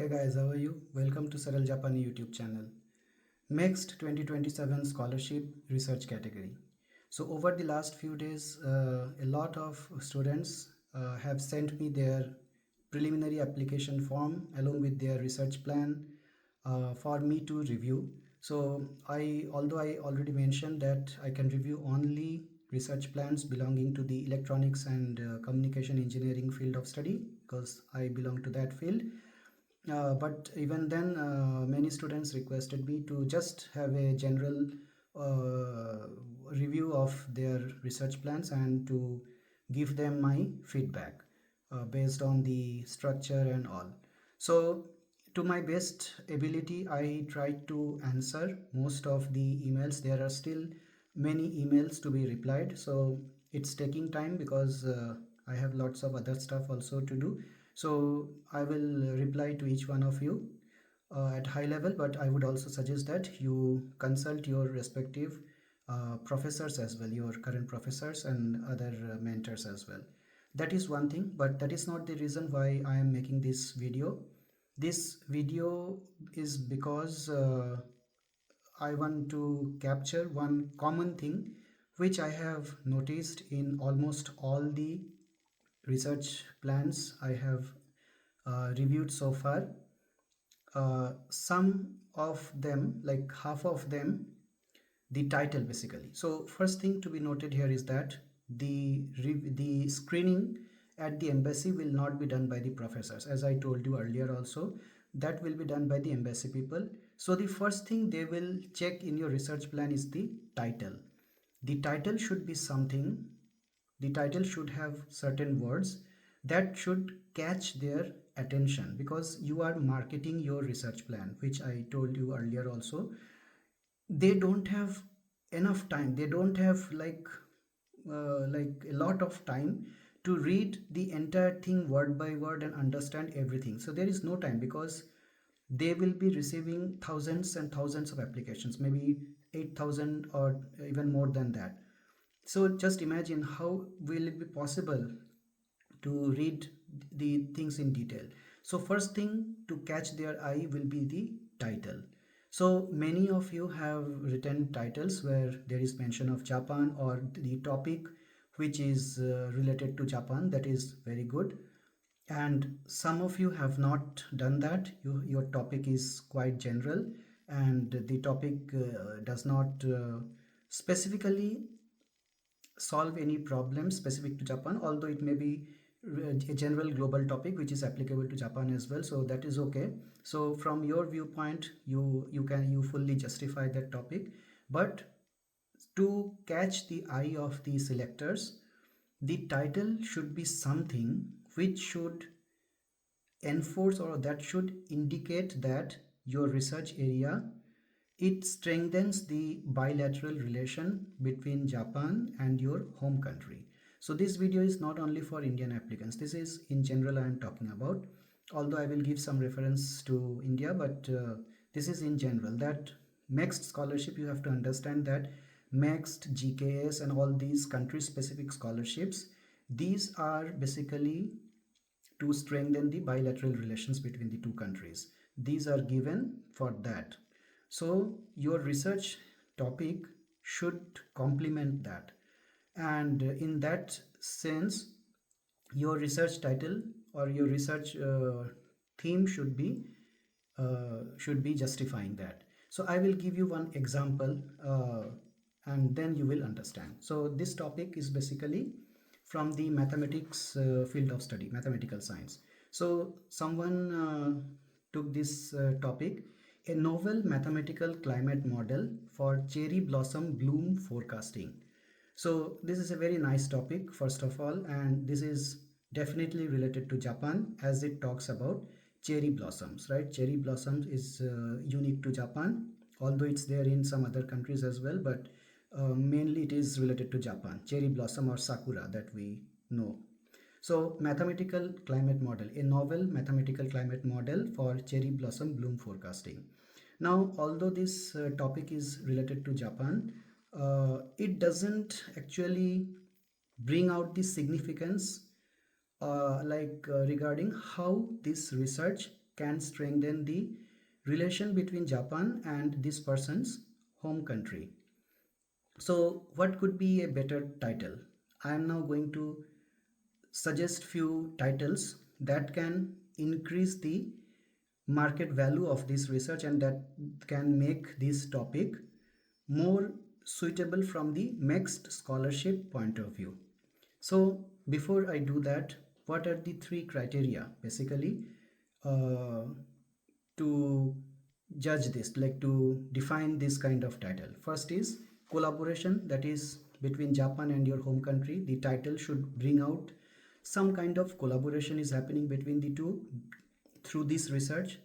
Hey guys, how are you? Welcome to Saral Japani YouTube channel. MEXT 2027 Scholarship Research Category. So over the last few days, a lot of students have sent me their preliminary application form along with their research plan for me to review. So although I already mentioned that I can review only research plans belonging to the electronics and communication engineering field of study because I belong to that field. But even then, many students requested me to just have a general uh, review of their research plans and to give them my feedback based on the structure and all. So, to my best ability, I tried to answer most of the emails. There are still many emails to be replied, so it's taking time because I have lots of other stuff also to do. So I will reply to each one of you at high level, but I would also suggest that you consult your respective professors as well, your current professors and other mentors as well. That is one thing, but that is not the reason why I am making this video. This video is because I want to capture one common thing which I have noticed in almost all the research plans I have reviewed so far. Some of them, like half of them, the title basically. So first thing to be noted here is that the screening at the embassy will not be done by the professors, as I told you earlier also. That will be done by the embassy people. So the first thing they will check in your research plan is the title. The title should be something, the title should have certain words that should catch their attention, because you are marketing your research plan, which I told you earlier also. They don't have enough time, they don't have like a lot of time to read the entire thing word by word and understand everything. So there is no time, because they will be receiving thousands and thousands of applications, maybe 8,000 or even more than that. So just imagine how will it be possible to read the things in detail. So first thing to catch their eye will be the title. So many of you have written titles where there is mention of Japan or the topic which is related to Japan. That is very good. And some of you have not done that. Your topic is quite general, and the topic does not specifically solve any problem specific to Japan, although it may be a general global topic which is applicable to Japan as well. So that is okay. So from your viewpoint, you fully justify that topic. But to catch the eye of the selectors, the title should be something which should enforce, or that should indicate that your research area, it strengthens the bilateral relation between Japan and your home country. So this video is not only for Indian applicants. This is in general I am talking about. Although I will give some reference to India, but this is in general. That MEXT scholarship, you have to understand that MEXT, GKS and all these country specific scholarships, these are basically to strengthen the bilateral relations between the two countries. These are given for that. So your research topic should complement that. And in that sense, your research title or your research theme should be justifying that. So I will give you one example and then you will understand. So this topic is basically from the mathematics field of study, mathematical science. So someone took this topic, a novel mathematical climate model for cherry blossom bloom forecasting. So this is a very nice topic, first of all, and this is definitely related to Japan as it talks about cherry blossoms, right? Cherry blossoms is unique to Japan, although it's there in some other countries as well, but mainly it is related to Japan, cherry blossom or sakura that we know. So mathematical climate model, a novel mathematical climate model for cherry blossom bloom forecasting. Now, although this topic is related to Japan, it doesn't actually bring out the significance regarding how this research can strengthen the relation between Japan and this person's home country. So what could be a better title? I am now going to suggest few titles that can increase the market value of this research and that can make this topic more suitable from the MEXT scholarship point of view. So before I do that, what are the three criteria basically uh, to judge this, like to define this kind of title? First is collaboration, that is between Japan and your home country. The title should bring out some kind of collaboration is happening between the two through this research.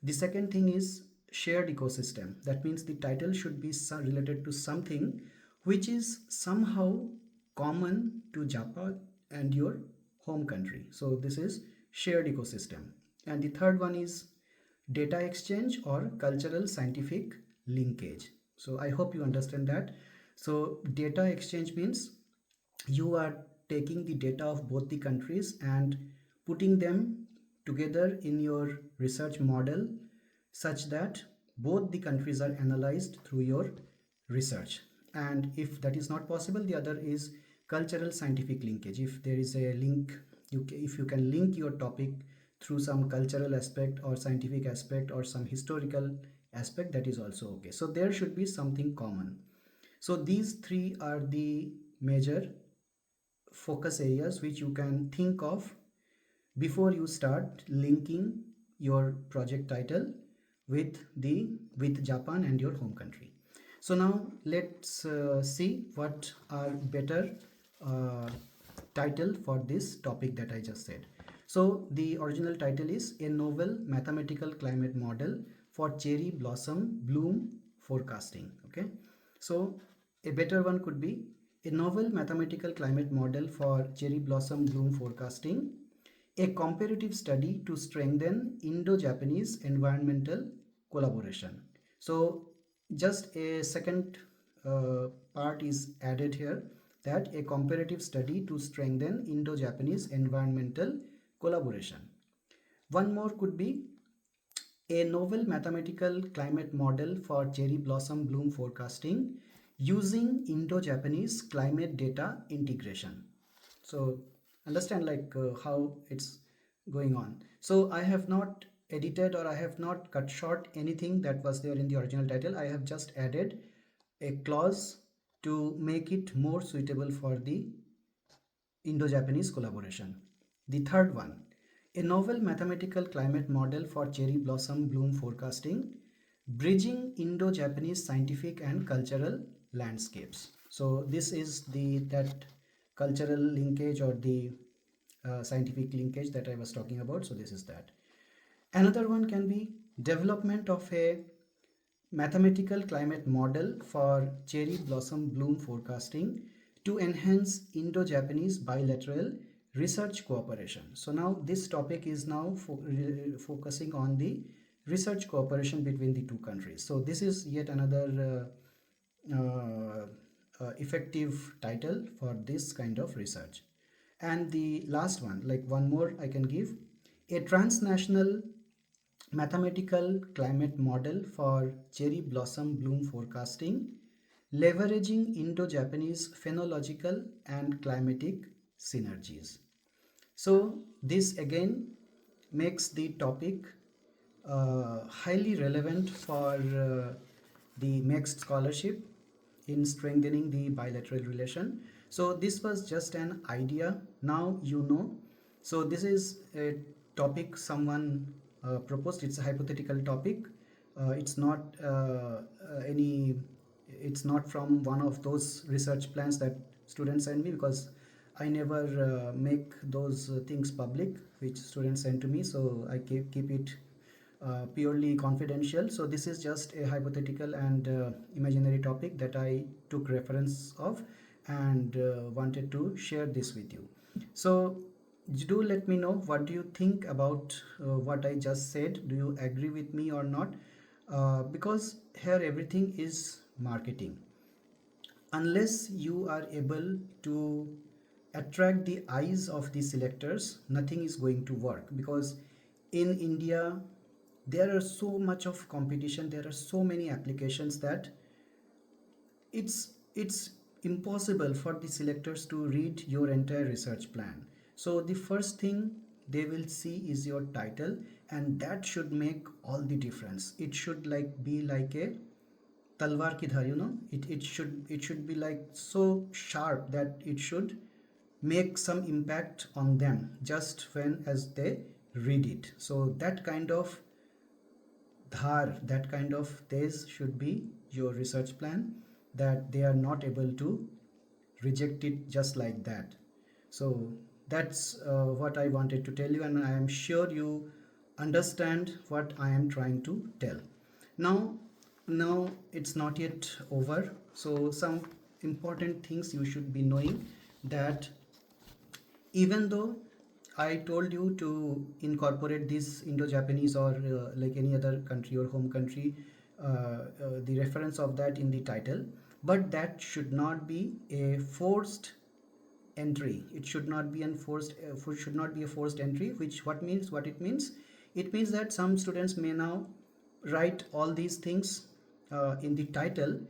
The second thing is shared ecosystem. That means the title should be related to something which is somehow common to Japan and your home country. So this is shared ecosystem. And the third one is data exchange or cultural scientific linkage. So I hope you understand that. So data exchange means you are taking the data of both the countries and putting them together in your research model such that both the countries are analyzed through your research. And if that is not possible, the other is cultural scientific linkage. If there is a link, if you can link your topic through some cultural aspect or scientific aspect or some historical aspect, that is also okay. So there should be something common. So these three are the major focus areas which you can think of before you start linking your project title with Japan and your home country. So now let's see what are better uh, title for this topic that I just said. So the original title is A Novel Mathematical Climate Model for Cherry Blossom Bloom Forecasting. Okay, so a better one could be A Novel Mathematical Climate Model for Cherry Blossom Bloom Forecasting, a comparative study to strengthen Indo-Japanese environmental collaboration. So just a second part is added here, that a comparative study to strengthen Indo-Japanese environmental collaboration. One more could be a novel mathematical climate model for cherry blossom bloom forecasting using Indo-Japanese climate data integration. So understand like how it's going on. So I have not edited or I have not cut short anything that was there in the original title. I have just added a clause to make it more suitable for the Indo-Japanese collaboration. The third one, a novel mathematical climate model for cherry blossom bloom forecasting, bridging Indo-Japanese scientific and cultural landscapes. So this is the that cultural linkage or the scientific linkage that I was talking about. So this is that. Another one can be development of a mathematical climate model for cherry blossom bloom forecasting to enhance Indo-Japanese bilateral research cooperation. So now this topic is now focusing on the research cooperation between the two countries. So this is yet another effective title for this kind of research. And the last one, like one more I can give, a transnational mathematical climate model for cherry blossom bloom forecasting, leveraging Indo-Japanese phenological and climatic synergies. So this again makes the topic highly relevant for the MEXT scholarship in strengthening the bilateral relation. So this was just an idea. Now you know. So this is a topic someone proposed. It's a hypothetical topic. It's not any. It's not from one of those research plans that students send me, because I never make those things public which students send to me. So I keep it purely confidential. So this is just a hypothetical and imaginary topic that I took reference of and wanted to share this with you. So do let me know what do you think about what I just said. Do you agree with me or not? Because here everything is marketing. Unless you are able to attract the eyes of the selectors, nothing is going to work. Because in India, there are so much of competition, there are so many applications that it's impossible for the selectors to read your entire research plan. So the first thing they will see is your title, and that should make all the difference. It should like be like a talwar ki dhar, it should be like so sharp that it should make some impact on them just when as they read it. So that kind of dhar, that kind of tez should be your research plan, that they are not able to reject it just like that. So that's what I wanted to tell you, and I am sure you understand what I am trying to tell. Now now it's not yet over, so some important things you should be knowing, that even though I told you to incorporate this Indo-Japanese or like any other country or home country, the reference of that in the title, but that should not be a forced entry. It should not be enforced. Should not be a forced entry. Which what it means? It means that some students may now write all these things in the title,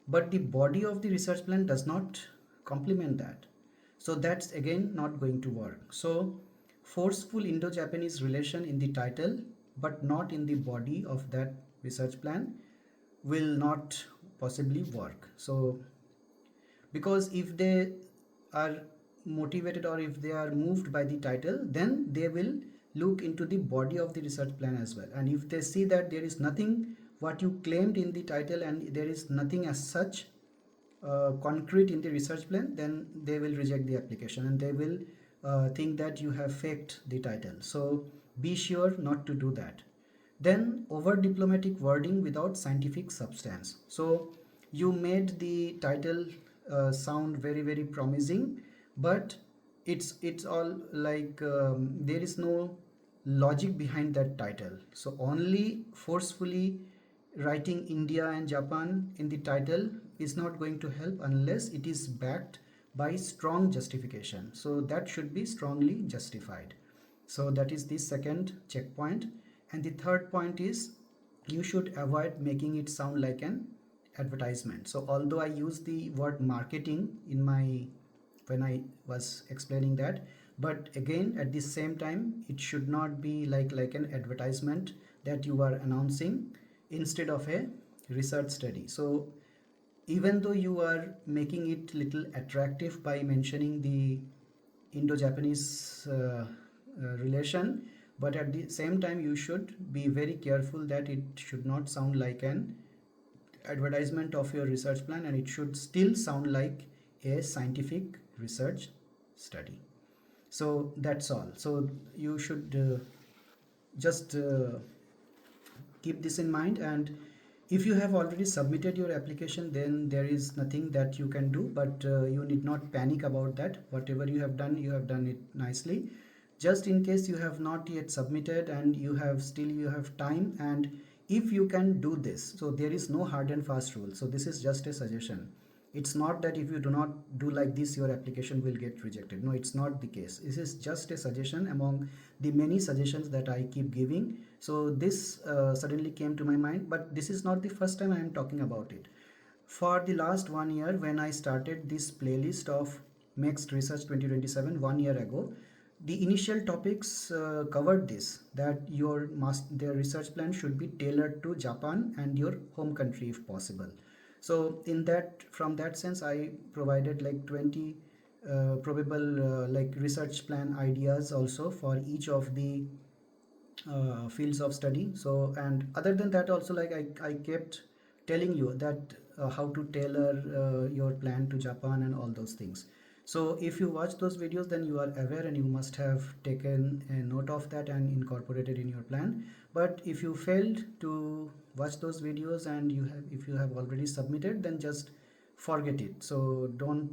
but the body of the research plan does not complement that. So that's again not going to work. So forceful Indo-Japanese relation in the title but not in the body of that research plan will not possibly work. So because if they are motivated or if they are moved by the title, then they will look into the body of the research plan as well, and if they see that there is nothing what you claimed in the title and there is nothing as such concrete in the research plan, then they will reject the application and they will think that you have faked the title. So be sure not to do that. Then over diplomatic wording without scientific substance. So you made the title sound very very promising, but it's all like there is no logic behind that title. So only forcefully writing India and Japan in the title is not going to help unless it is backed by strong justification. So that should be strongly justified. So that is the second checkpoint. And the third point is you should avoid making it sound like an advertisement. So although I use the word marketing in my when I was explaining that, but again at the same time it should not be like an advertisement that you are announcing instead of a research study. So even though you are making it little attractive by mentioning the Indo-Japanese relation, but at the same time you should be very careful that it should not sound like an advertisement of your research plan, and it should still sound like a scientific research study. So that's all. So you should just keep this in mind, and if you have already submitted your application, then there is nothing that you can do, but you need not panic about that. Whatever you have done it nicely. Just in case you have not yet submitted and you have time, and if you can do this, so there is no hard and fast rule, so this is just a suggestion. It's not that if you do not do like this your application will get rejected. No, it's not the case. This is just a suggestion among the many suggestions that I keep giving. So this suddenly came to my mind, but this is not the first time I am talking about it. For the last 1 year, when I started this playlist of MEXT Research 2027 1 year ago, the initial topics covered this, that their research plan should be tailored to Japan and your home country if possible. So in that, from that sense, I provided like 20 probable like research plan ideas also for each of the fields of study. So, and other than that also, like I kept telling you that how to tailor your plan to Japan and all those things. So if you watch those videos, then you are aware and you must have taken a note of that and incorporated in your plan. But if you failed to watch those videos and if you have already submitted, then just forget it. So don't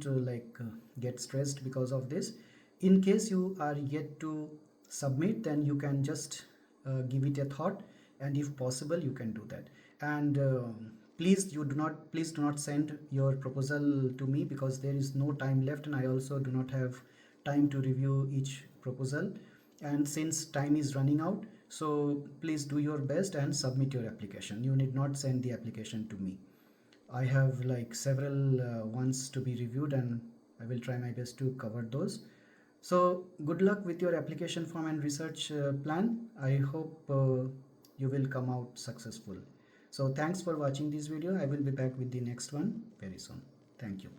get stressed because of this. In case you are yet to submit, then you can just give it a thought, and if possible you can do that. And please do not send your proposal to me, because there is no time left and I also do not have time to review each proposal, and since time is running out, So please do your best and submit your application. You need not send the application to me. I have like several ones to be reviewed, and I will try my best to cover those. So good luck with your application form and research plan. I hope you will come out successful. So thanks for watching this video. I will be back with the next one very soon. Thank you.